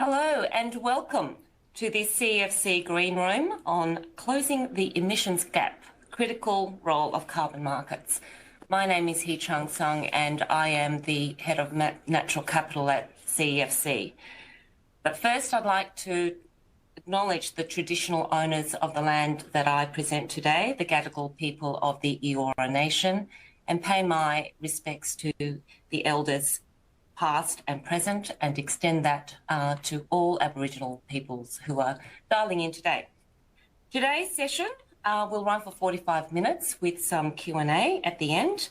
Hello and welcome to the CFC Green Room on closing the emissions gap, critical role of carbon markets. My name is Hee Chung Sung and I am the Head of Natural Capital at CFC. But first I'd like to acknowledge the traditional owners of the land that I present today, the Gadigal people of the Eora Nation, and pay my respects to the elders past and present, and extend that to all Aboriginal peoples who are dialing in today. Today's session will run for 45 minutes with some Q&A at the end.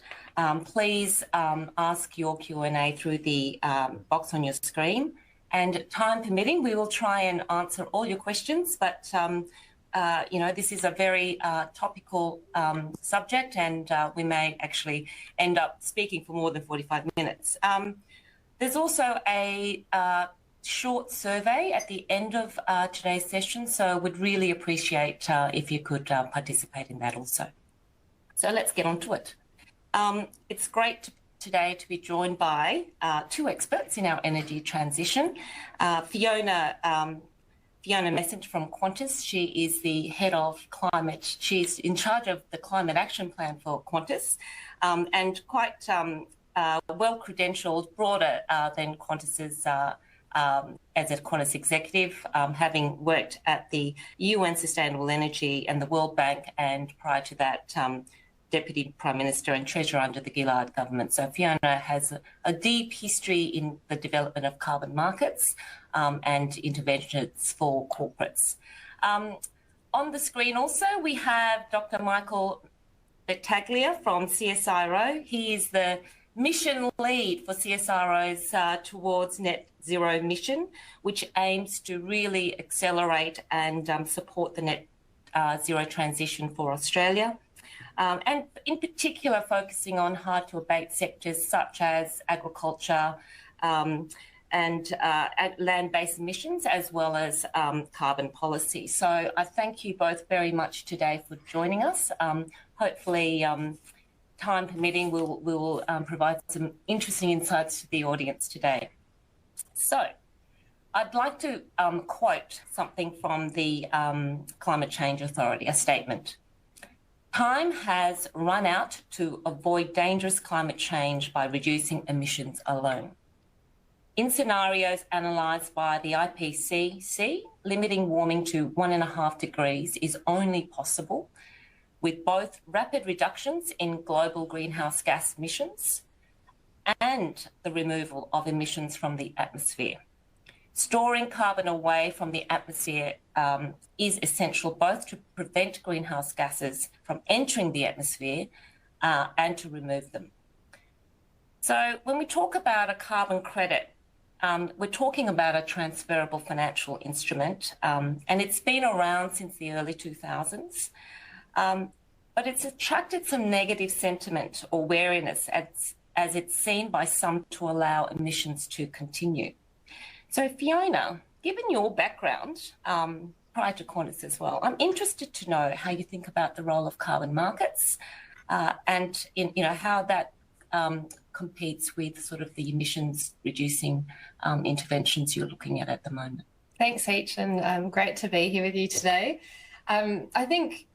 Please ask your Q&A through the box on your screen, and time permitting, we will try and answer all your questions, but this is a very topical subject, and we may actually end up speaking for more than 45 minutes. There's also a short survey at the end of today's session, so would really appreciate if you could participate in that also. So let's get on to it. It's great today to be joined by two experts in our energy transition. Fiona Messenger from Qantas. She is the head of climate. She's in charge of the climate action plan for Qantas, and quite well-credentialed, broader than Qantas's as a Qantas executive, having worked at the UN Sustainable Energy and the World Bank, and prior to that, Deputy Prime Minister and Treasurer under the Gillard government. So Fiona has a deep history in the development of carbon markets and interventions for corporates. On the screen also, we have Dr. Michael Battaglia from CSIRO. He is the mission lead for CSIRO's towards net zero mission, which aims to really accelerate and support the net zero transition for Australia. And in particular, focusing on hard to abate sectors such as agriculture and land-based emissions, as well as carbon policy. So I thank you both very much today for joining us. Hopefully, time permitting, we'll provide some interesting insights to the audience today. So I'd like to quote something from the Climate Change Authority, a statement. Time has run out to avoid dangerous climate change by reducing emissions alone. In scenarios analysed by the IPCC, limiting warming to 1.5 degrees is only possible with both rapid reductions in global greenhouse gas emissions and the removal of emissions from the atmosphere. Storing carbon away from the atmosphere is essential both to prevent greenhouse gases from entering the atmosphere and to remove them. So when we talk about a carbon credit, we're talking about a transferable financial instrument, and it's been around since the early 2000s. But it's attracted some negative sentiment or wariness as it's seen by some to allow emissions to continue. So Fiona, given your background prior to Qantas as well, I'm interested to know how you think about the role of carbon markets and how that competes with sort of the emissions reducing interventions you're looking at the moment. Thanks, H, and great to be here with you today. I think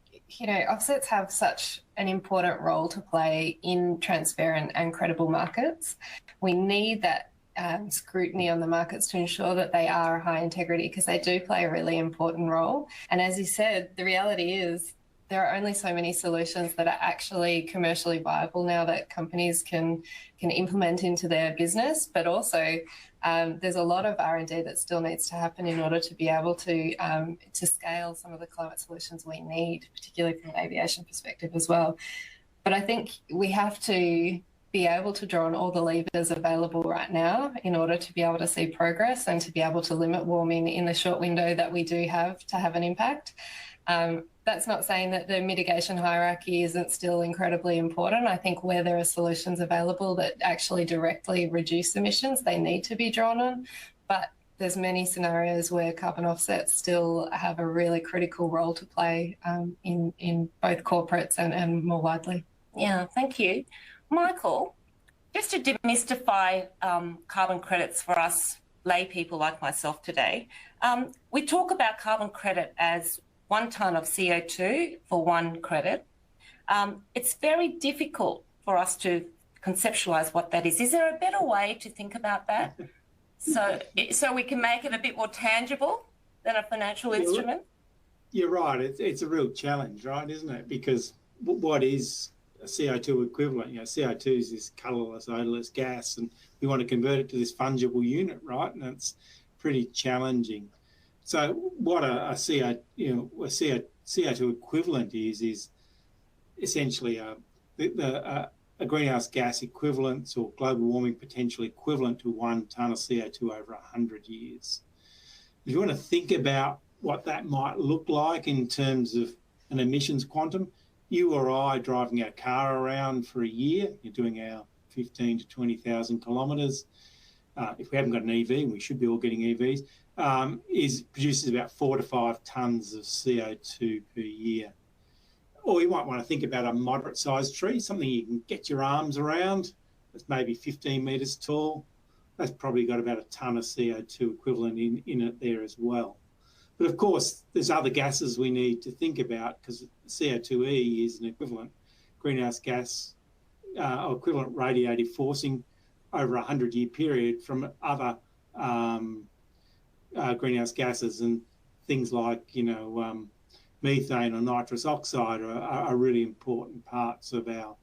offsets have such an important role to play in transparent and credible markets. We need that scrutiny on the markets to ensure that they are high integrity, because they do play a really important role. And as you said, the reality is there are only so many solutions that are actually commercially viable now that companies can implement into their business, but also there's a lot of R&D that still needs to happen in order to be able to scale some of the climate solutions we need, particularly from an aviation perspective as well. But I think we have to be able to draw on all the levers available right now in order to be able to see progress and to be able to limit warming in the short window that we do have to have an impact. That's not saying that the mitigation hierarchy isn't still incredibly important. I think where there are solutions available that actually directly reduce emissions, they need to be drawn on. But there's many scenarios where carbon offsets still have a really critical role to play in both corporates and more widely. Yeah, thank you. Michael, just to demystify carbon credits for us lay people like myself today, we talk about carbon credit as 1 tonne of CO2 for 1 credit. It's very difficult for us to conceptualise what that is. Is there a better way to think about that? So we can make it a bit more tangible than a financial instrument? You're right. It's a real challenge, right, isn't it? Because what is a CO2 equivalent? CO2 is this colourless, odourless gas, and we want to convert it to this fungible unit, right? And it's pretty challenging. So what a CO2 equivalent is essentially a greenhouse gas equivalent or global warming potential equivalent to 1 tonne of CO2 over 100 years. If you want to think about what that might look like in terms of an emissions quantum, you or I driving our car around for a year, you're doing our 15 to 20,000 kilometres. If we haven't got an EV, and we should be all getting EVs, produces about 4 to 5 tonnes of CO2 per year. Or you might want to think about a moderate-sized tree, something you can get your arms around. That's maybe 15 metres tall. That's probably got about 1 tonne of CO2 equivalent in it there as well. But of course, there's other gases we need to think about, because CO2e is an equivalent greenhouse gas or equivalent radiative forcing over a 100-year period from other greenhouse gases, and things like methane or nitrous oxide are really important parts of our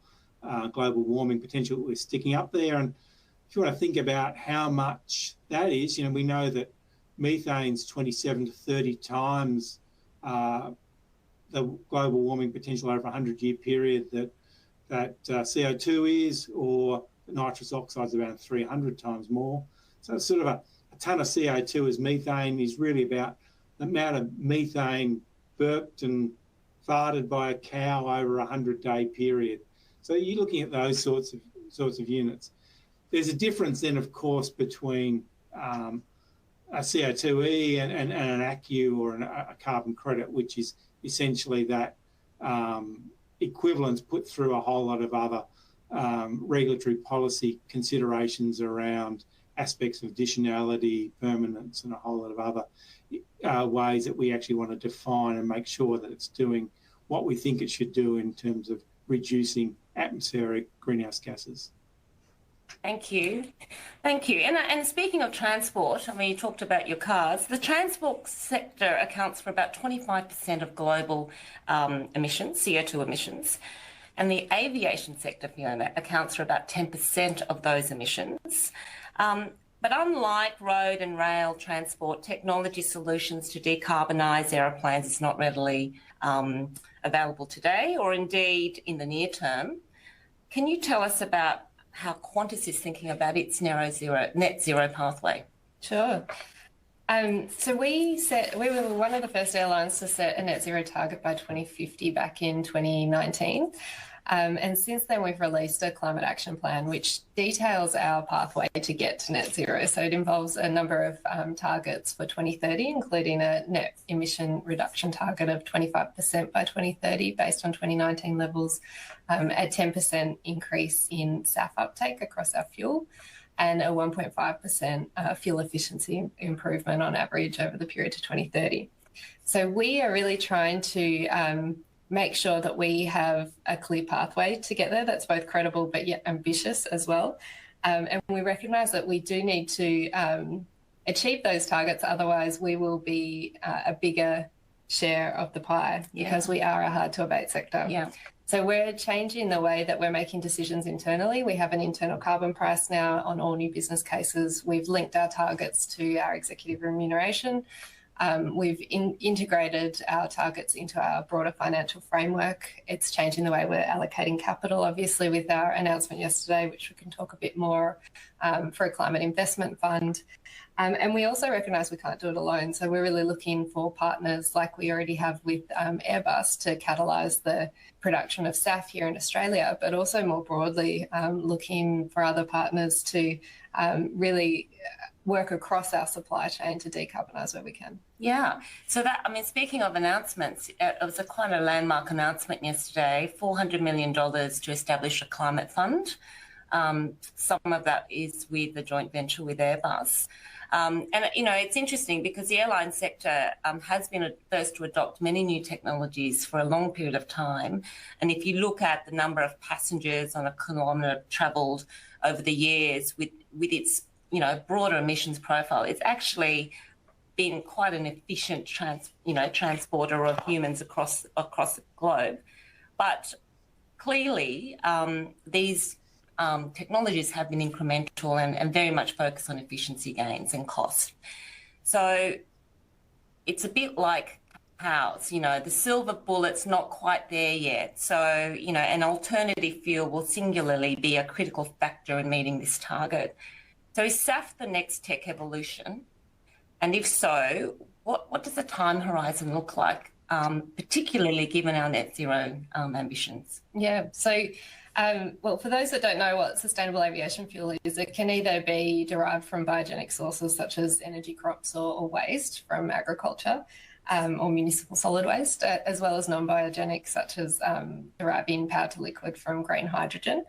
global warming potential that we're sticking up there. And if you want to think about how much that is, we know that methane's 27 to 30 times the global warming potential over a 100-year period that CO2 is, or nitrous oxide is around 300 times more. So it's sort of a tonne of CO2 as methane is really about the amount of methane burped and farted by a cow over a 100-day period. So you're looking at those sorts of units. There's a difference then, of course, between a CO2e and an ACCU or a carbon credit, which is essentially that equivalence put through a whole lot of other regulatory policy considerations around aspects of additionality, permanence, and a whole lot of other ways that we actually want to define and make sure that it's doing what we think it should do in terms of reducing atmospheric greenhouse gases. Thank you. Thank you. And speaking of transport, you talked about your cars. The transport sector accounts for about 25% of global emissions, CO2 emissions. And the aviation sector, Fiona, accounts for about 10% of those emissions. But unlike road and rail transport, technology solutions to decarbonise aeroplanes is not readily available today, or indeed in the near term. Can you tell us about how Qantas is thinking about its net zero pathway? Sure. So we were one of the first airlines to set a net zero target by 2050 back in 2019. And since then, we've released a climate action plan, which details our pathway to get to net zero. So it involves a number of targets for 2030, including a net emission reduction target of 25% by 2030 based on 2019 levels, a 10% increase in SAF uptake across our fuel, and a 1.5% fuel efficiency improvement on average over the period to 2030. So we are really trying to make sure that we have a clear pathway to get there that's both credible but yet ambitious as well. And we recognise that we do need to achieve those targets, otherwise we will be a bigger share of the pie, because we are a hard-to-abate sector. Yeah. So we're changing the way that we're making decisions internally. We have an internal carbon price now on all new business cases. We've linked our targets to our executive remuneration. We've integrated our targets into our broader financial framework. It's changing the way we're allocating capital, obviously, with our announcement yesterday, which we can talk a bit more, for a climate investment fund. And we also recognise we can't do it alone. So we're really looking for partners like we already have with Airbus to catalyse the production of SAF here in Australia, but also more broadly looking for other partners to really work across our supply chain to decarbonise where we can. Yeah. So that, speaking of announcements, it was quite a landmark announcement yesterday, $400 million to establish a climate fund. Some of that is with the joint venture with Airbus. And, it's interesting because the airline sector has been first to adopt many new technologies for a long period of time. And if you look at the number of passengers on a kilometre travelled over the years with its, broader emissions profile, it's actually been quite an efficient transporter of humans across the globe. But clearly, these technologies have been incremental and very much focused on efficiency gains and cost. So it's a bit like house, the silver bullet's not quite there yet. So, an alternative fuel will singularly be a critical factor in meeting this target. So is SAF the next tech evolution? And if so, what does the time horizon look like, particularly given our net zero ambitions? Yeah, so well, for those that don't know what sustainable aviation fuel is, it can either be derived from biogenic sources such as energy crops or waste from agriculture, or municipal solid waste, as well as non-biogenic such as deriving power to liquid from green hydrogen.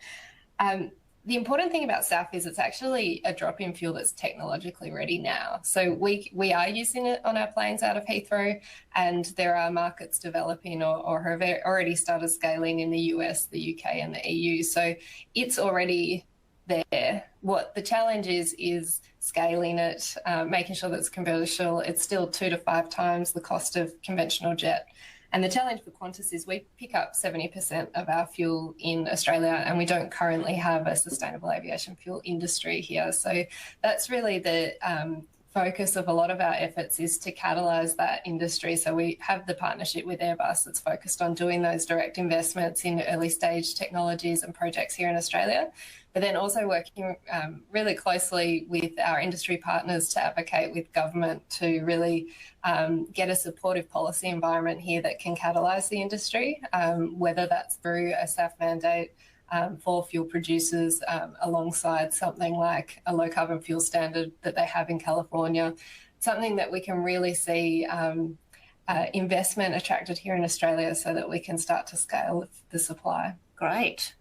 The important thing about SAF is it's actually a drop-in fuel that's technologically ready now. So we are using it on our planes out of Heathrow, and there are markets developing or have already started scaling in the US, the UK and the EU. So it's already there. What the challenge is scaling it, making sure that it's commercial. It's still 2 to 5 times the cost of conventional jet. And the challenge for Qantas is we pick up 70% of our fuel in Australia, and we don't currently have a sustainable aviation fuel industry here. So that's really the focus of a lot of our efforts, is to catalyse that industry. So we have the partnership with Airbus that's focused on doing those direct investments in early stage technologies and projects here in Australia, but then also working really closely with our industry partners to advocate with government to really get a supportive policy environment here that can catalyse the industry, whether that's through a SAF mandate for fuel producers, alongside something like a low carbon fuel standard that they have in California, something that we can really see investment attracted here in Australia so that we can start to scale the supply. Great.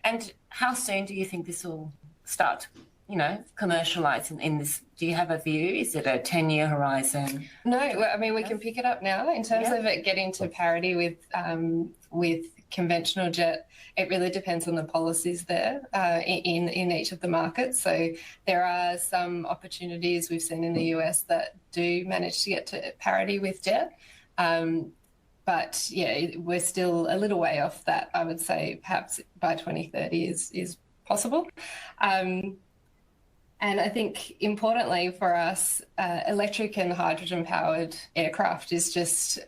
And how soon do you think this will start, commercialise in this? Do you have a view? Is it a 10-year horizon? No, I mean, we can pick it up now. In terms of it getting to parity with conventional jet, it really depends on the policies there in each of the markets. So there are some opportunities we've seen in the US that do manage to get to parity with jet. But yeah, we're still a little way off that. I would say perhaps by 2030 is possible. And I think importantly for us, electric and hydrogen powered aircraft is just,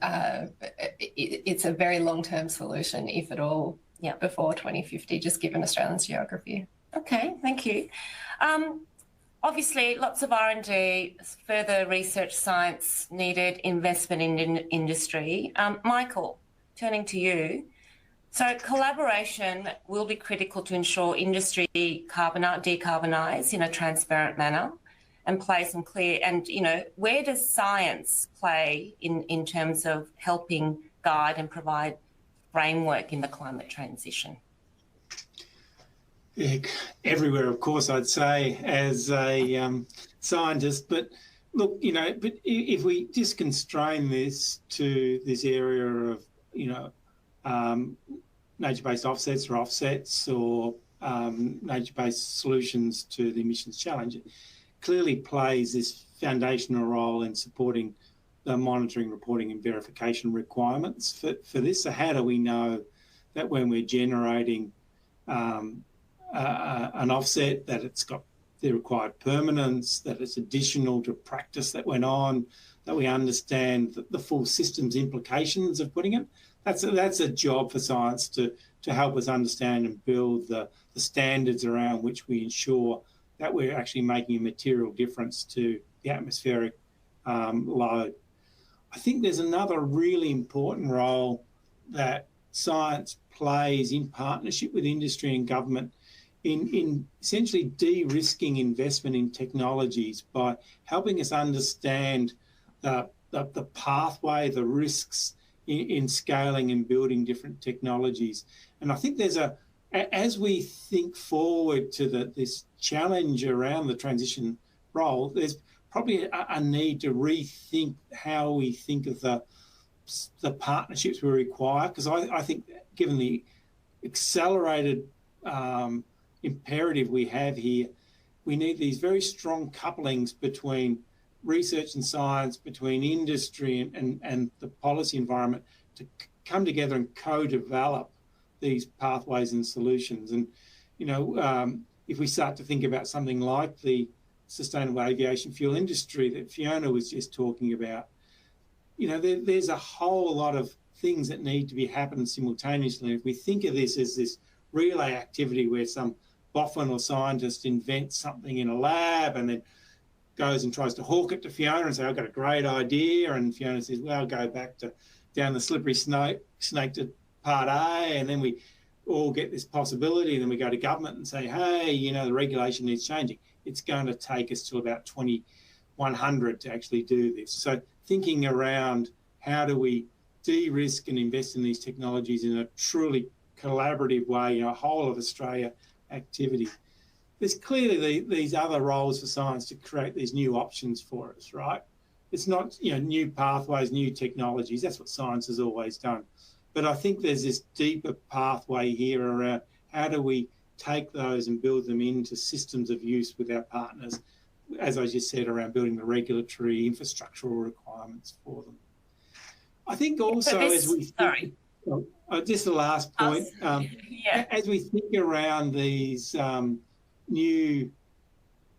it's a very long-term solution, if at all, before 2050, just given Australia's geography. Okay, thank you. Obviously, lots of R&D, further research, science needed, investment in industry. Michael, turning to you. So collaboration will be critical to ensure industry decarbonise in a transparent manner and play some clear, and, where does science play in terms of helping guide and provide framework in the climate transition? Yeah, everywhere, of course, I'd say, as a scientist. But look, but if we just constrain this to this area of, nature-based offsets or nature-based solutions to the emissions challenge, it clearly plays this foundational role in supporting the monitoring, reporting and verification requirements for this. So how do we know that when we're generating an offset, that it's got the required permanence, that it's additional to practice that went on, that we understand the full systems implications of putting it? That's a job for science to help us understand and build the standards around which we ensure that we're actually making a material difference to the atmospheric load. I think there's another really important role that science plays in partnership with industry and government in essentially de-risking investment in technologies by helping us understand the pathway, the risks in scaling and building different technologies. And I think as we think forward to this challenge around the transition role, there's probably a need to rethink how we think of the partnerships we require, because I think given the accelerated imperative we have here, we need these very strong couplings between research and science, between industry and the policy environment to come together and co-develop these pathways and solutions. And, if we start to think about something like the sustainable aviation fuel industry that Fiona was just talking about, there's a whole lot of things that need to be happening simultaneously. If we think of this as this relay activity where some boffin or scientist invents something in a lab and then goes and tries to hawk it to Fiona and say, I've got a great idea. And Fiona says, well, go back down the slippery snake to part A, and then we all get this possibility. And then we go to government and say, hey, the regulation needs changing. It's going to take us till about 2100 to actually do this. So thinking around how do we de-risk and invest in these technologies in a truly collaborative way, a whole of Australia activity. There's clearly these other roles for science to create these new options for us, right? It's not, new pathways, new technologies. That's what science has always done. But I think there's this deeper pathway here around how do we take those and build them into systems of use with our partners, as I just said, around building the regulatory infrastructural requirements for them. I think also as we think, just the last point, as we think around these new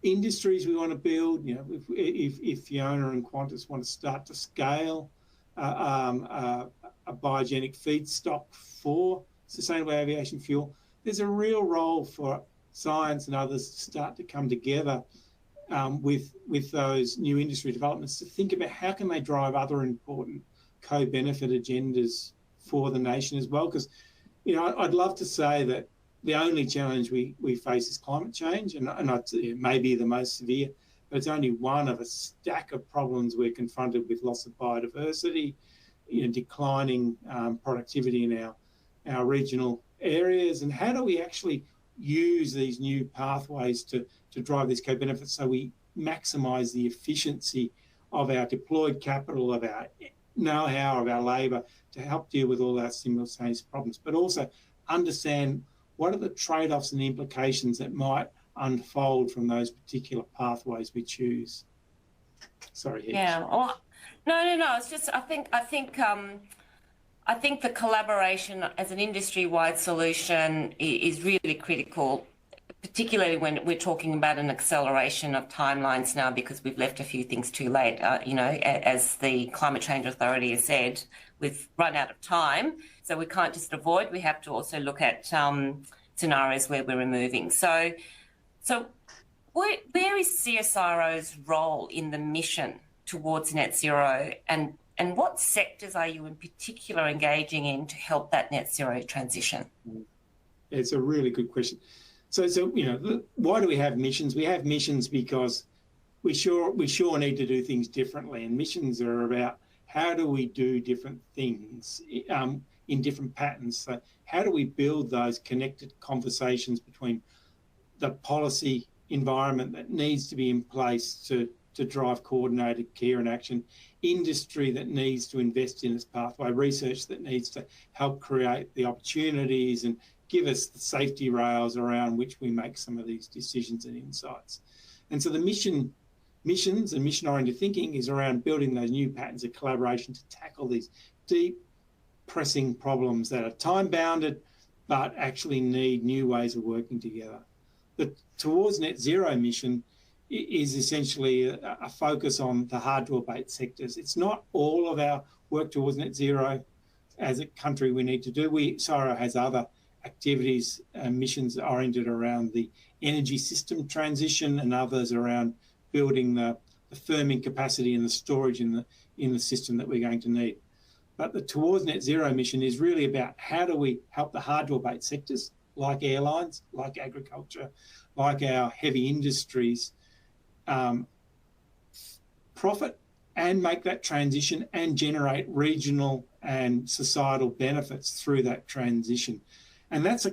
industries we want to build, if Fiona and Qantas want to start to scale a biogenic feedstock for sustainable aviation fuel, there's a real role for science and others to start to come together with those new industry developments to think about how can they drive other important co-benefit agendas for the nation as well. Because, I'd love to say that the only challenge we face is climate change, and it may be the most severe, but it's only one of a stack of problems we're confronted with: loss of biodiversity, declining productivity in our regional areas. And how do we actually use these new pathways to drive these co-benefits so we maximise the efficiency of our deployed capital, of our know-how, of our labour, to help deal with all our simultaneous problems, but also understand what are the trade-offs and the implications that might unfold from those particular pathways we choose. Sorry, Hitch. Yeah. Well, no. It's just I think the collaboration as an industry-wide solution is really critical, particularly when we're talking about an acceleration of timelines now, because we've left a few things too late. As the Climate Change Authority has said, we've run out of time, so we can't just avoid. We have to also look at scenarios where we're removing. So where is CSIRO's role in the mission towards net zero, and what sectors are you in particular engaging in to help that net zero transition? It's a really good question. So why do we have missions? We have missions because we sure need to do things differently, and missions are about how do we do different things in different patterns. So how do we build those connected conversations between the policy environment that needs to be in place to drive coordinated care and action, industry that needs to invest in its pathway, research that needs to help create the opportunities and give us the safety rails around which we make some of these decisions and insights. And so the missions and mission-oriented thinking is around building those new patterns of collaboration to tackle these deep, pressing problems that are time-bounded but actually need new ways of working together. The Towards Net Zero mission is essentially a focus on the hard-to-abate sectors. It's not all of our work towards net zero as a country we need to do. CSIRO has other activities and missions oriented around the energy system transition and others around building the firming capacity and the storage in the system that we're going to need. But the Towards Net Zero mission is really about how do we help the hard-to-abate sectors like airlines, like agriculture, like our heavy industries, profit and make that transition and generate regional and societal benefits through that transition. And that's a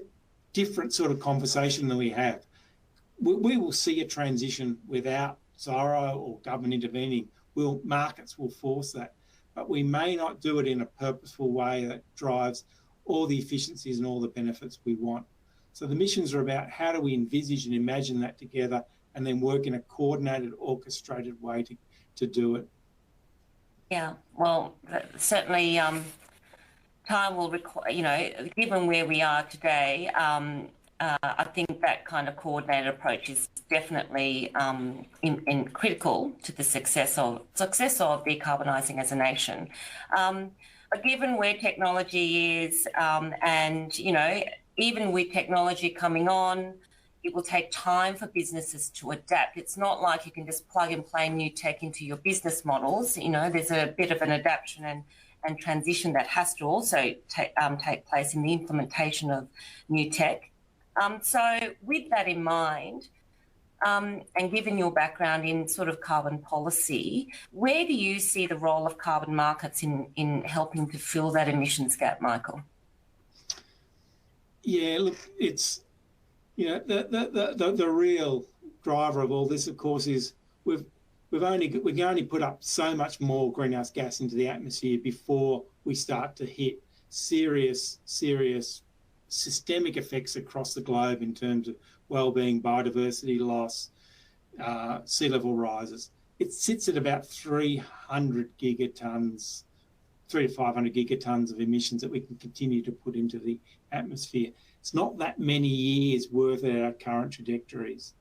different sort of conversation than we have. We will see a transition without CSIRO or government intervening, markets will force that. But we may not do it in a purposeful way that drives all the efficiencies and all the benefits we want. So the missions are about how do we envisage and imagine that together and then work in a coordinated, orchestrated way to do it. Yeah, well, certainly time will require, given where we are today, I think that kind of coordinated approach is definitely critical to the success of decarbonising as a nation. But given where technology is, and even with technology coming on, it will take time for businesses to adapt. It's not like you can just plug and play new tech into your business models. There's a bit of an adaptation and transition that has to also take place in the implementation of new tech. So with that in mind, and given your background in sort of carbon policy, where do you see the role of carbon markets in helping to fill that emissions gap, Michael? Yeah, look, it's the real driver of all this, of course, is we can only put up so much more greenhouse gas into the atmosphere before we start to hit serious systemic effects across the globe in terms of well-being, biodiversity loss, sea level rises. It sits at about 300 gigatons, 300 to 500 gigatons of emissions that we can continue to put into the atmosphere. It's not that many years worth at our current trajectories.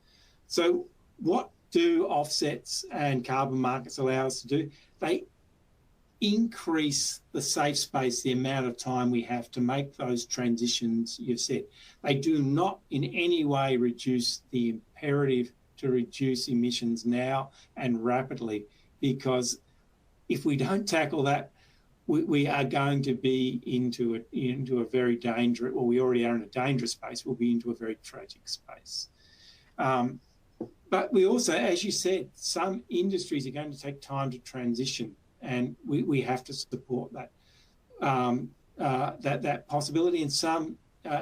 So what do offsets and carbon markets allow us to do? They increase the safe space, the amount of time we have to make those transitions you've said. They do not in any way reduce the imperative to reduce emissions now and rapidly, because if we don't tackle that, we are going to be into a very dangerous, well, we already are in a dangerous space, we'll be into a very tragic space. But we also, as you said, some industries are going to take time to transition, and we have to support that that possibility. In some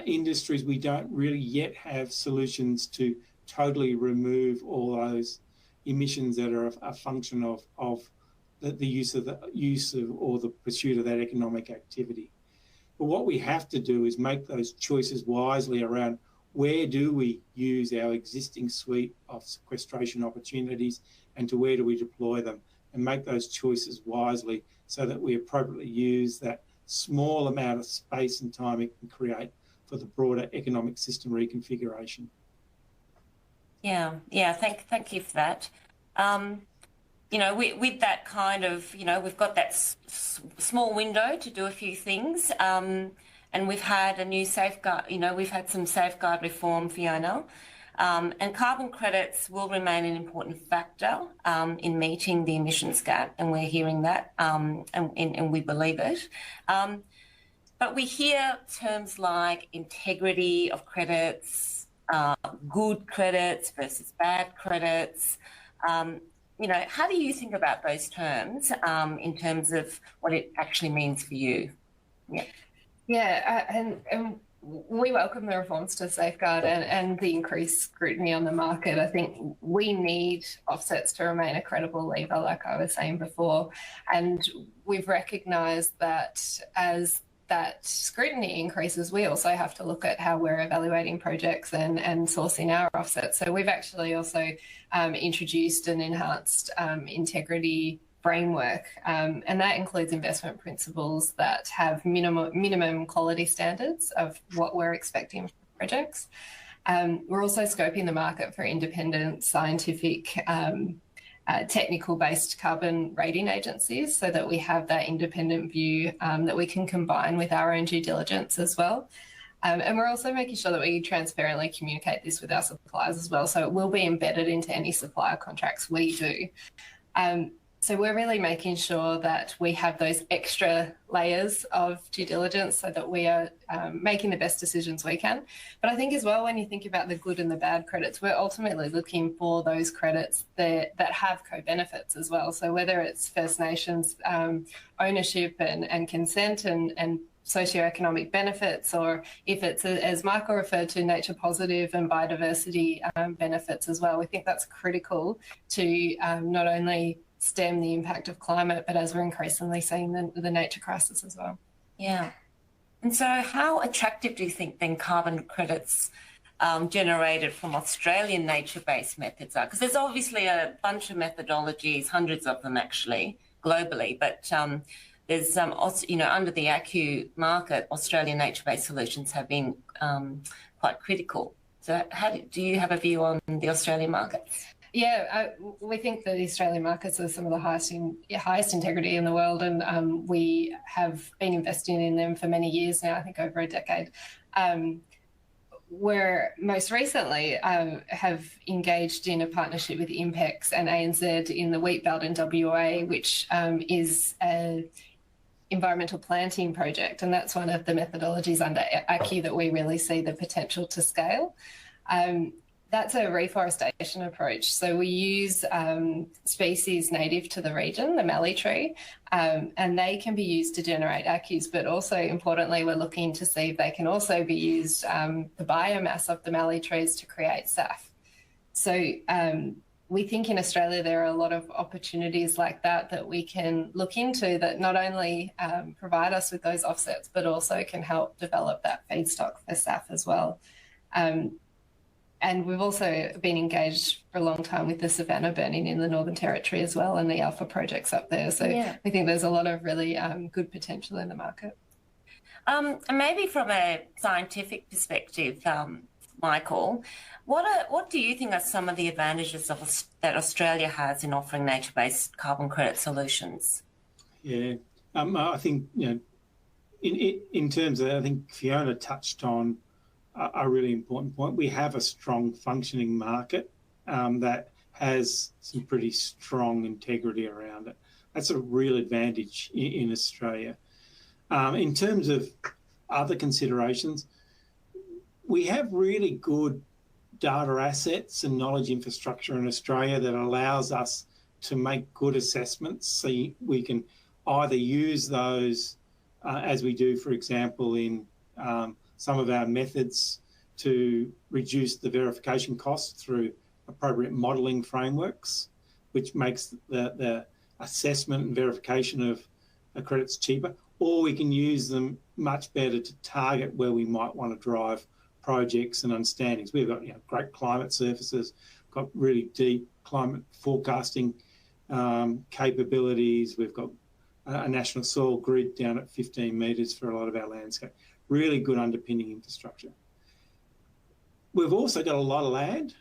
industries, we don't really yet have solutions to totally remove all those emissions that are a function of the use of or the pursuit of that economic activity. But what we have to do is make those choices wisely around where do we use our existing suite of sequestration opportunities and to where do we deploy them, and make those choices wisely so that we appropriately use that small amount of space and time it can create for the broader economic system reconfiguration. Yeah, thank you for that. With that kind of, we've got that small window to do a few things, and we've had a new safeguard, we've had some safeguard reform, Fiona, and carbon credits will remain an important factor in meeting the emissions gap, and we're hearing that, and we believe it. But we hear terms like integrity of credits, good credits versus bad credits. How do you think about those terms in terms of what it actually means for you? And we welcome the reforms to Safeguard and the increased scrutiny on the market. I think we need offsets to remain a credible lever, like I was saying before. And we've recognised that as that scrutiny increases, we also have to look at how we're evaluating projects and sourcing our offsets. So we've actually also introduced an enhanced integrity framework, and that includes investment principles that have minimum quality standards of what we're expecting from projects. We're also scoping the market for independent scientific technical-based carbon rating agencies so that we have that independent view that we can combine with our own due diligence as well. And we're also making sure that we transparently communicate this with our suppliers as well, so it will be embedded into any supplier contracts we do. So we're really making sure that we have those extra layers of due diligence so that we are making the best decisions we can. But I think as well, when you think about the good and the bad credits, we're ultimately looking for those credits that have co-benefits as well. So whether it's First Nations ownership and consent and socioeconomic benefits, or if it's, as Michael referred to, nature positive and biodiversity benefits as well. We think that's critical to not only stem the impact of climate, but as we're increasingly seeing the nature crisis as well. Yeah. And so how attractive do you think then carbon credits generated from Australian nature-based methods are? Because there's obviously a bunch of methodologies, hundreds of them actually, globally, but there's, under the ACCU market, Australian nature-based solutions have been quite critical. So do you have a view on the Australian markets? Yeah, we think that the Australian markets are some of the highest integrity in the world, and we have been investing in them for many years now, I think over a decade. We're most recently have engaged in a partnership with INPEX and ANZ in the wheat belt in WA, which is an environmental planting project, and that's one of the methodologies under ACCU that we really see the potential to scale. That's a reforestation approach. So we use species native to the region, the mallee tree, and they can be used to generate ACCUs, but also importantly, we're looking to see if they can also be used, the biomass of the mallee trees, to create SAF. So we think in Australia there are a lot of opportunities like that we can look into that not only provide us with those offsets, but also can help develop that feedstock for SAF as well. And we've also been engaged for a long time with the savanna burning in the Northern Territory as well, and the alpha projects up there. So we think there's a lot of really good potential in the market. And maybe from a scientific perspective, Michael, what do you think are some of the advantages that Australia has in offering nature-based carbon credit solutions? Yeah, I think, in terms of, I think Fiona touched on a really important point. We have a strong functioning market that has some pretty strong integrity around it. That's a real advantage in Australia. In terms of other considerations, we have really good data assets and knowledge infrastructure in Australia that allows us to make good assessments. So we can either use those as we do, for example, in some of our methods to reduce the verification costs through appropriate modelling frameworks, which makes the assessment and verification of credits cheaper, or we can use them much better to target where we might want to drive projects and understandings. We've got great climate surfaces, got really deep climate forecasting capabilities. We've got a national soil grid down at 15 metres for a lot of our landscape. Really good underpinning infrastructure. We've also got a lot of land,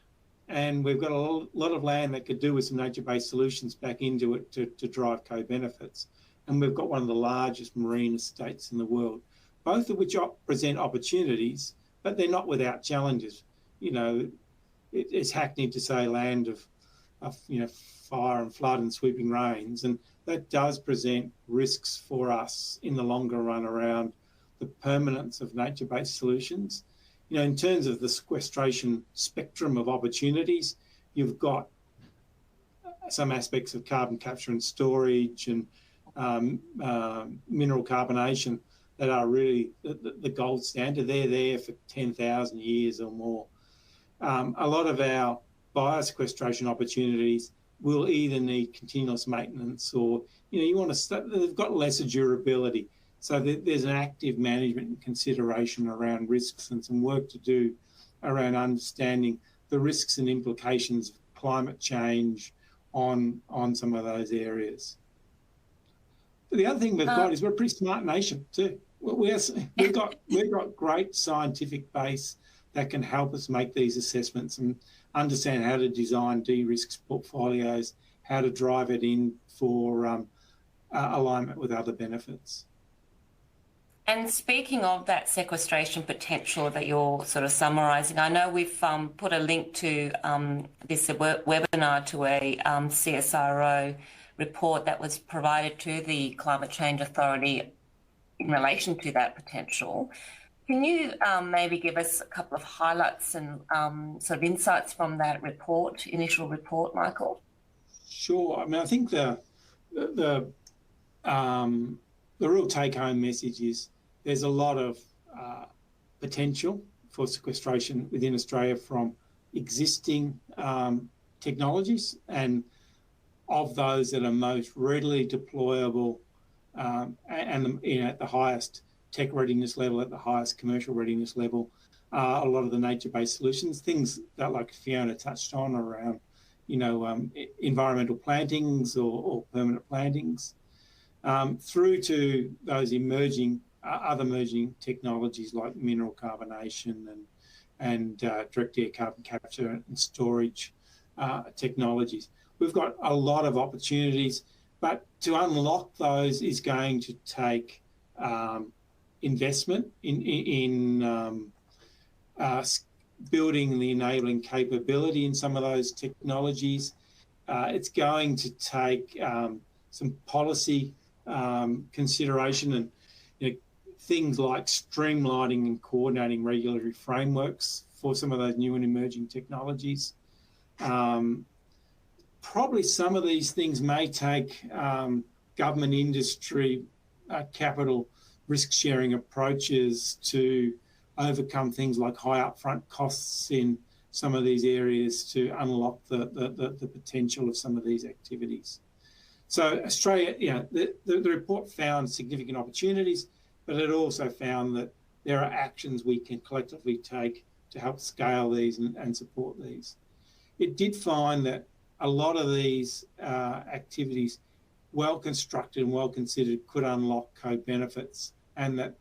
and we've got a lot of land that could do with some nature-based solutions back into it to drive co-benefits. And we've got one of the largest marine estates in the world, both of which present opportunities, but they're not without challenges. It's hackneyed to say land of fire and flood and sweeping rains, and that does present risks for us in the longer run around the permanence of nature-based solutions. In terms of the sequestration spectrum of opportunities, you've got some aspects of carbon capture and storage and mineral carbonation that are really the gold standard. They're there for 10,000 years or more. A lot of our biosequestration opportunities will either need continuous maintenance or, they've got lesser durability. So there's an active management and consideration around risks and some work to do around understanding the risks and implications of climate change on some of those areas. But the other thing we've got is we're a pretty smart nation too. We've got great scientific base that can help us make these assessments and understand how to design de-risk portfolios, how to drive it in for alignment with other benefits. And speaking of that sequestration potential that you're sort of summarising, I know we've put a link to this webinar to a CSIRO report that was provided to the Climate Change Authority in relation to that potential. Can you maybe give us a couple of highlights and sort of insights from that initial report, Michael? Sure. I think the real take-home message is there's a lot of potential for sequestration within Australia from existing technologies, and of those that are most readily deployable and at the highest tech readiness level, at the highest commercial readiness level, a lot of the nature-based solutions, things that like Fiona touched on around, environmental plantings or permanent plantings, through to those other emerging technologies like mineral carbonation and direct air carbon capture and storage technologies. We've got a lot of opportunities, but to unlock those is going to take investment in building the enabling capability in some of those technologies. It's going to take some policy consideration and things like streamlining and coordinating regulatory frameworks for some of those new and emerging technologies. Probably some of these things may take government, industry, capital risk-sharing approaches to overcome things like high upfront costs in some of these areas to unlock the potential of some of these activities. So Australia, the report found significant opportunities, but it also found that there are actions we can collectively take to help scale these and support these. It did find that a lot of these activities, well constructed and well considered, could unlock co-benefits, and that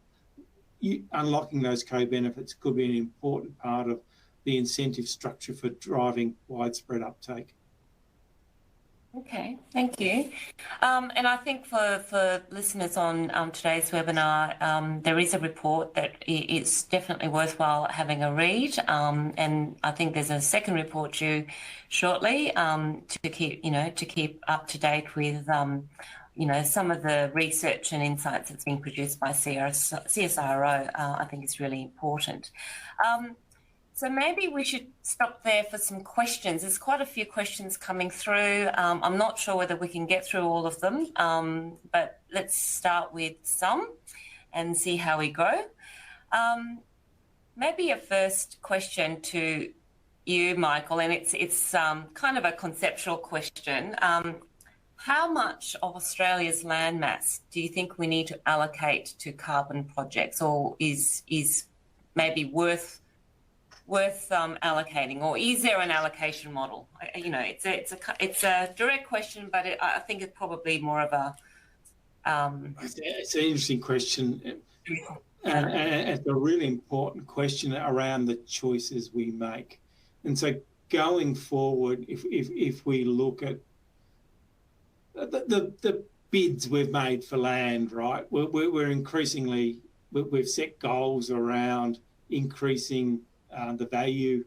unlocking those co-benefits could be an important part of the incentive structure for driving widespread uptake. Okay, thank you. And I think for listeners on today's webinar, there is a report that is definitely worthwhile having a read. And I think there's a second report due shortly to keep up to date with some of the research and insights that's being produced by CSIRO. I think is really important. So maybe we should stop there for some questions. There's quite a few questions coming through. I'm not sure whether we can get through all of them, but let's start with some and see how we go. Maybe a first question to you, Michael, and it's kind of a conceptual question. How much of Australia's land mass do you think we need to allocate to carbon projects, or is maybe worth allocating, or is there an allocation model? It's a direct question, but I think it's probably more of a. It's an interesting question, and it's a really important question around the choices we make. And so going forward, if we look at the bids we've made for land, right, we're increasingly we've set goals around increasing the value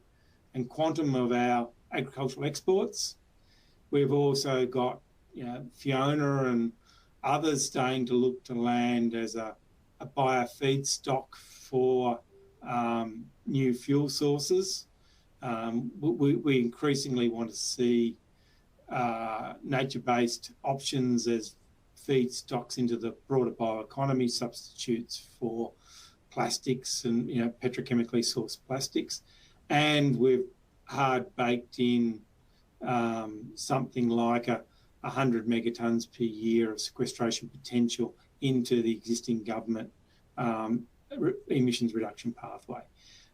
and quantum of our agricultural exports. We've also got Fiona and others starting to look to land as a biofeedstock for new fuel sources. We increasingly want to see nature-based options as feedstocks into the broader bioeconomy, substitutes for plastics and petrochemically sourced plastics, and we've hard baked in something like 100 megatons per year of sequestration potential into the existing government emissions reduction pathway.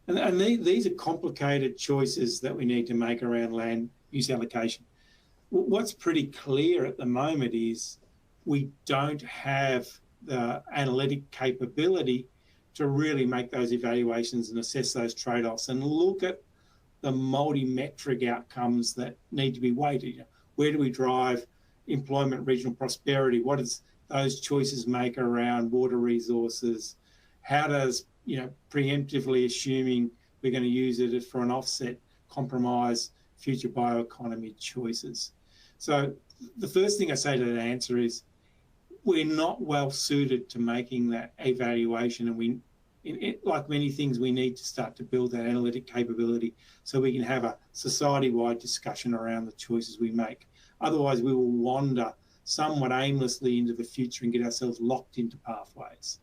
And these are complicated choices that we need to make around land use allocation. What's pretty clear at the moment is we don't have the analytic capability to really make those evaluations and assess those trade-offs and look at the multi-metric outcomes that need to be weighted. Where do we drive employment, regional prosperity? What does those choices make around water resources? How does, preemptively assuming we're going to use it for an offset, compromise future bioeconomy choices? So the first thing I say to that answer is we're not well suited to making that evaluation, and like many things, we need to start to build that analytic capability so we can have a society-wide discussion around the choices we make. Otherwise, we will wander somewhat aimlessly into the future and get ourselves locked into pathways.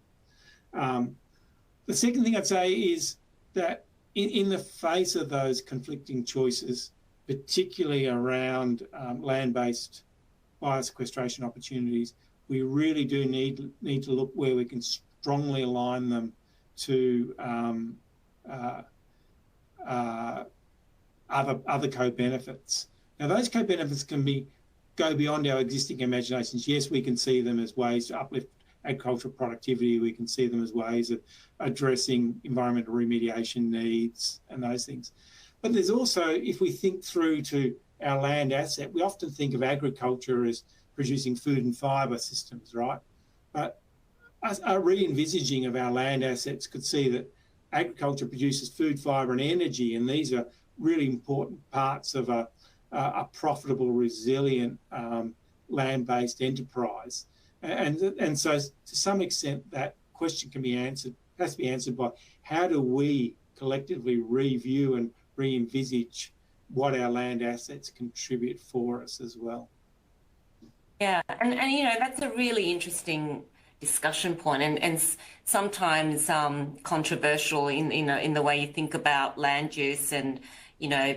The second thing I'd say is that in the face of those conflicting choices, particularly around land-based biosequestration opportunities, we really do need to look where we can strongly align them to other co-benefits. Now, those co-benefits can go beyond our existing imaginations. Yes, we can see them as ways to uplift agricultural productivity. We can see them as ways of addressing environmental remediation needs and those things. But there's also, if we think through to our land asset, we often think of agriculture as producing food and fibre systems, right? But a re-envisaging of our land assets could see that agriculture produces food, fibre and energy, and these are really important parts of a profitable, resilient land-based enterprise. And so to some extent that question has to be answered by how do we collectively review and re-envisage what our land assets contribute for us as well. Yeah, and you know, that's a really interesting discussion point, and sometimes controversial in the way you think about land use, and you know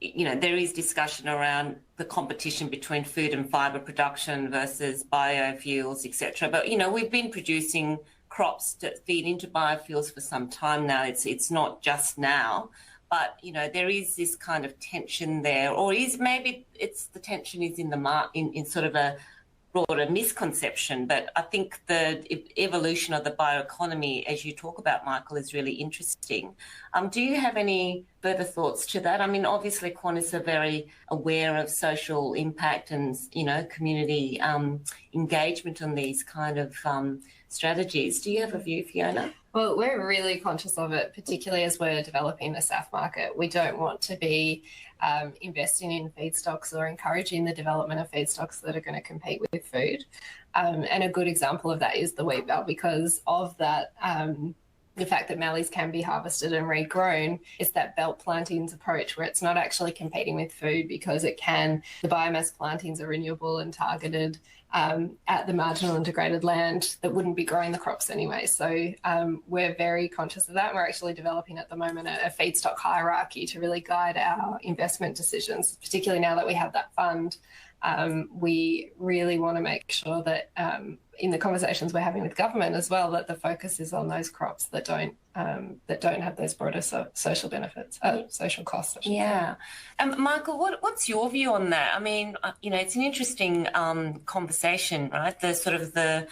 there is discussion around the competition between food and fibre production versus biofuels, etc. But you know, we've been producing crops that feed into biofuels for some time now. It's not just now, but you know, there is this kind of tension there, or maybe the tension is in sort of a broader misconception. But I think the evolution of the bioeconomy, as you talk about, Michael, is really interesting. Do you have any further thoughts to that? I mean, obviously Qantas are very aware of social impact and, you know, community engagement on these kind of strategies. Do you have a view, Fiona? Well, we're really conscious of it, particularly as we're developing the SAF market. We don't want to be investing in feedstocks or encouraging the development of feedstocks that are going to compete with food. And a good example of that is the wheat belt, because of that, the fact that mallees can be harvested and regrown is that belt plantings approach where it's not actually competing with food because the biomass plantings are renewable and targeted at the marginal integrated land that wouldn't be growing the crops anyway. So we're very conscious of that. We're actually developing at the moment a feedstock hierarchy to really guide our investment decisions, particularly now that we have that fund. We really want to make sure that in the conversations we're having with government as well, that the focus is on those crops that don't have those broader social benefits, social costs. Yeah. Michael, what's your view on that? I mean, you know, it's an interesting conversation, right? The sort of the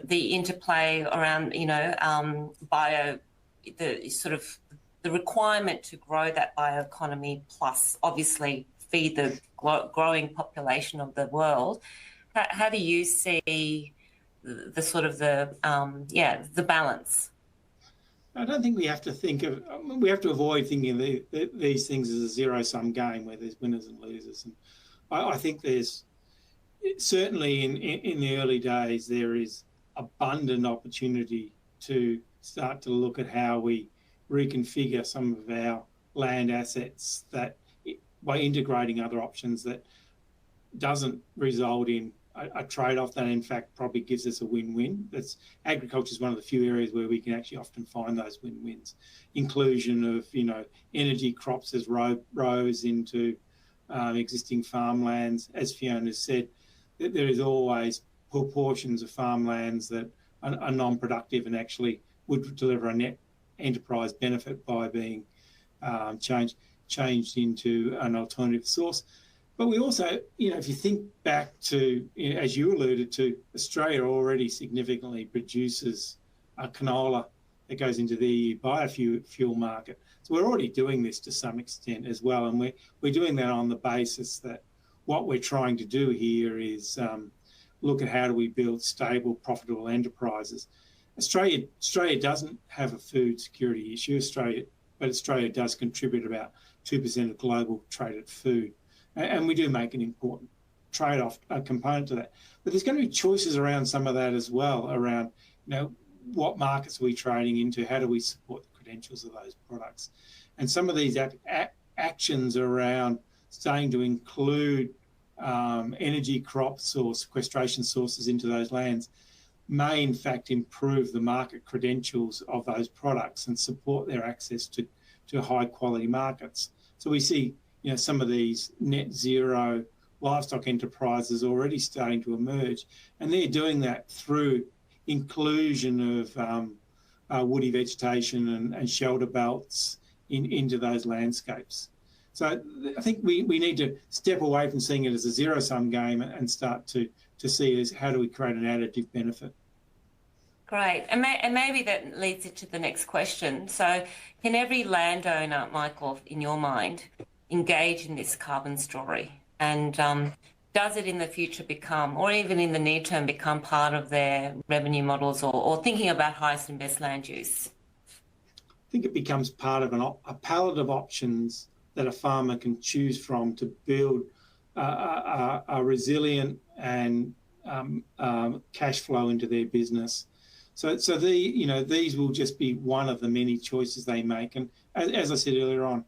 interplay around, you know, the requirement to grow that bioeconomy, plus obviously feed the growing population of the world. How do you see the sort of the balance? I don't think we have to avoid thinking of these things as a zero-sum game where there's winners and losers. And I think there's certainly in the early days there is abundant opportunity to start to look at how we reconfigure some of our land assets that by integrating other options that doesn't result in a trade-off that in fact probably gives us a win-win. Agriculture is one of the few areas where we can actually often find those win-wins. Inclusion of, you know, energy crops as rows into existing farmlands. As Fiona said, there is always proportions of farmlands that are non-productive and actually would deliver a net enterprise benefit by being changed into an alternative source. But we also, you know, if you think back to, you know, as you alluded to, Australia already significantly produces canola that goes into the biofuel market. So we're already doing this to some extent as well. And we're doing that on the basis that what we're trying to do here is look at how do we build stable, profitable enterprises. Australia doesn't have a food security issue, but Australia does contribute about 2% of global traded food. And we do make an important trade-off component to that. But there's going to be choices around some of that as well, around, you know, what markets are we trading into, how do we support the credentials of those products. And some of these actions around starting to include energy crops or sequestration sources into those lands, may in fact improve the market credentials of those products and support their access to high quality markets. So we see, some of these net zero livestock enterprises already starting to emerge, and they're doing that through inclusion of woody vegetation and shelter belts into those landscapes. So I think we need to step away from seeing it as a zero-sum game and start to see as how do we create an additive benefit. Great. And maybe that leads into the next question. So can every landowner, Michael, in your mind, engage in this carbon story? And does it in the future become, or even in the near term, become part of their revenue models or thinking about highest and best land use? I think it becomes part of a palette of options that a farmer can choose from to build a resilient and cash flow into their business. So these will just be one of the many choices they make. And as I said earlier on,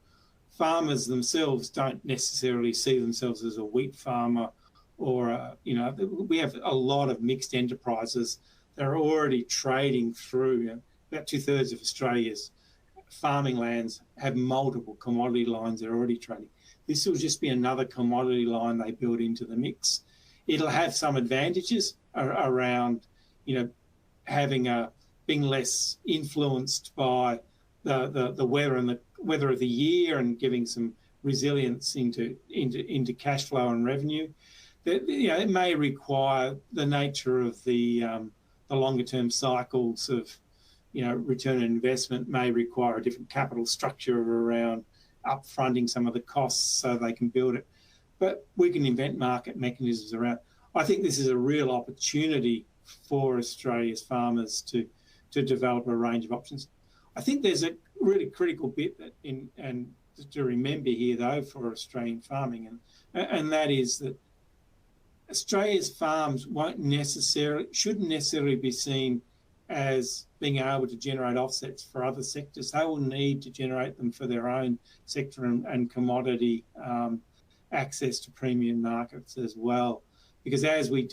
farmers themselves don't necessarily see themselves as a wheat farmer or, we have a lot of mixed enterprises that are already trading through. About 2/3 of Australia's farming lands have multiple commodity lines they're already trading. This will just be another commodity line they build into the mix. It'll have some advantages around, being less influenced by the weather and the weather of the year and giving some resilience into cash flow and revenue. It may require the nature of the longer term cycles of return on investment may require a different capital structure around upfronting some of the costs so they can build it. But we can invent market mechanisms around. I think this is a real opportunity for Australia's farmers to develop a range of options. I think there's a really critical bit and to remember here though for Australian farming, and that is that Australia's farms shouldn't necessarily be seen as being able to generate offsets for other sectors. They will need to generate them for their own sector and commodity access to premium markets as well. Because as we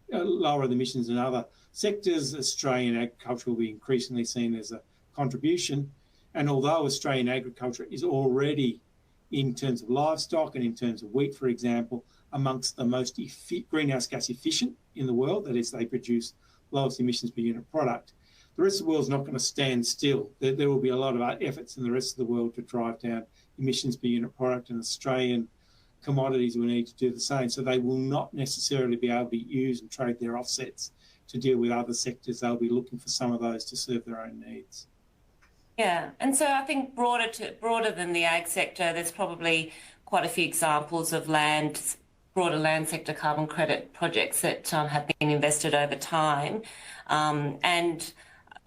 lower the emissions in other sectors, Australian agriculture will be increasingly seen as a contribution. And although Australian agriculture is already, in terms of livestock and in terms of wheat, for example, amongst the most greenhouse gas efficient in the world, that is, they produce lowest emissions per unit product, the rest of the world is not going to stand still. There will be a lot of efforts in the rest of the world to drive down emissions per unit product, and Australian commodities will need to do the same. So they will not necessarily be able to use and trade their offsets to deal with other sectors. They'll be looking for some of those to serve their own needs. Yeah, and so I think broader than the ag sector, there's probably quite a few examples of broader land sector carbon credit projects that have been invested over time. And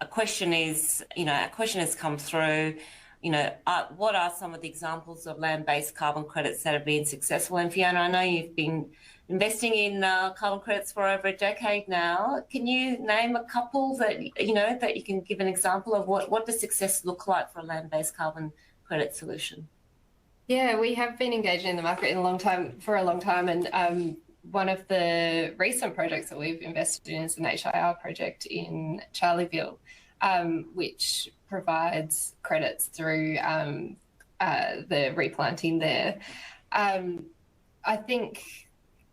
a question has come through, what are some of the examples of land-based carbon credits that have been successful? And Fiona, I know you've been investing in carbon credits for over a decade now. Can you name a couple that you can give an example of what does success look like for a land-based carbon credit solution? Yeah, we have been engaging in the market for a long time, and one of the recent projects that we've invested in is an HIR project in Charleville, which provides credits through the replanting there. I think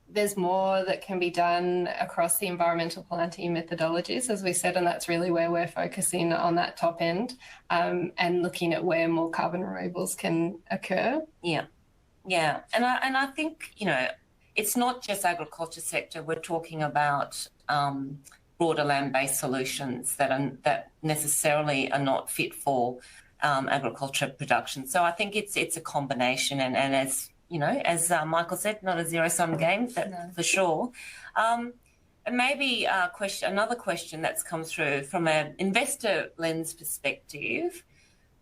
there's more that can be done across the environmental planting methodologies, as we said, and that's really where we're focusing on that top end, and looking at where more carbon removals can occur. Yeah. And I think, it's not just agriculture sector. We're talking about broader land-based solutions that necessarily are not fit for agriculture production. So I think it's a combination, and as Michael said, not a zero-sum game, for sure. And maybe another question that's come through from an investor lens perspective,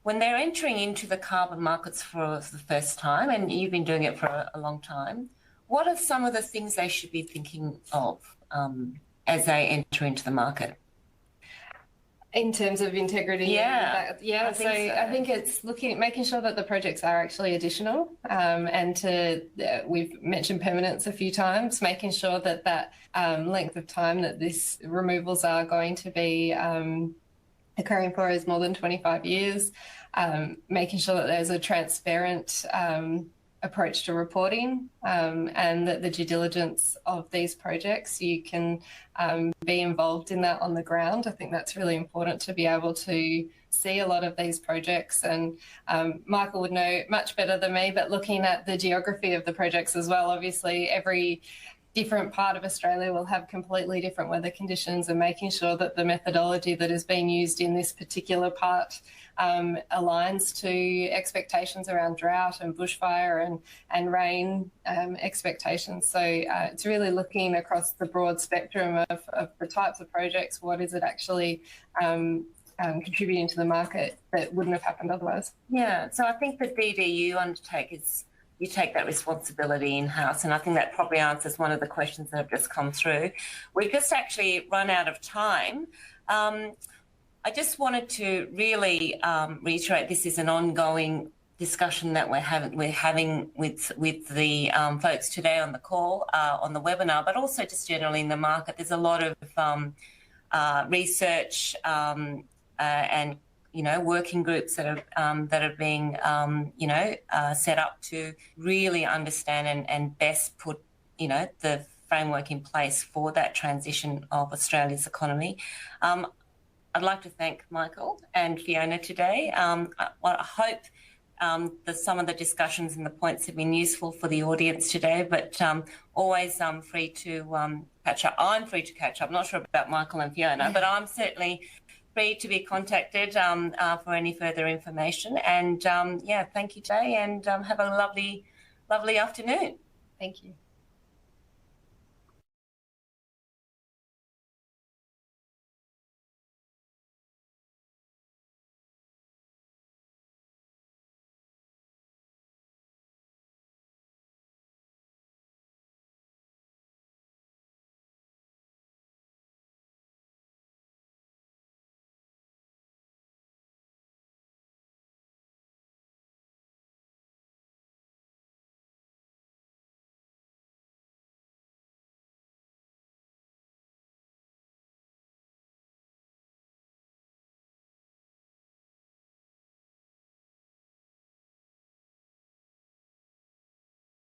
when they're entering into the carbon markets for the first time, and you've been doing it for a long time, what are some of the things they should be thinking of as they enter into the market? In terms of integrity, yeah. I think it's making sure that the projects are actually additional, and we've mentioned permanence a few times, making sure that length of time that these removals are going to be occurring for is more than 25 years, making sure that there's a transparent approach to reporting, and that the due diligence of these projects, you can be involved in that on the ground. I think that's really important to be able to see a lot of these projects. And Michael would know much better than me, but looking at the geography of the projects as well, obviously every different part of Australia will have completely different weather conditions, and making sure that the methodology that is being used in this particular part aligns to expectations around drought and bushfire and rain expectations. So it's really looking across the broad spectrum of the types of projects. What is it actually contributing to the market that wouldn't have happened otherwise? Yeah, so I think the DD you undertake is you take that responsibility in-house, and I think that probably answers one of the questions that have just come through. We've just actually run out of time. I just wanted to really reiterate this is an ongoing discussion that we're having with the folks today on the call, on the webinar, but also just generally in the market. There's a lot of research and working groups that are being set up to really understand and best put the framework in place for that transition of Australia's economy. I'd like to thank Michael and Fiona today. I hope that some of the discussions and the points have been useful for the audience today, but always free to catch up. I'm free to catch up. I'm not sure about Michael and Fiona, but I'm certainly free to be contacted for any further information. And thank you, Jay, and have a lovely afternoon. Thank you.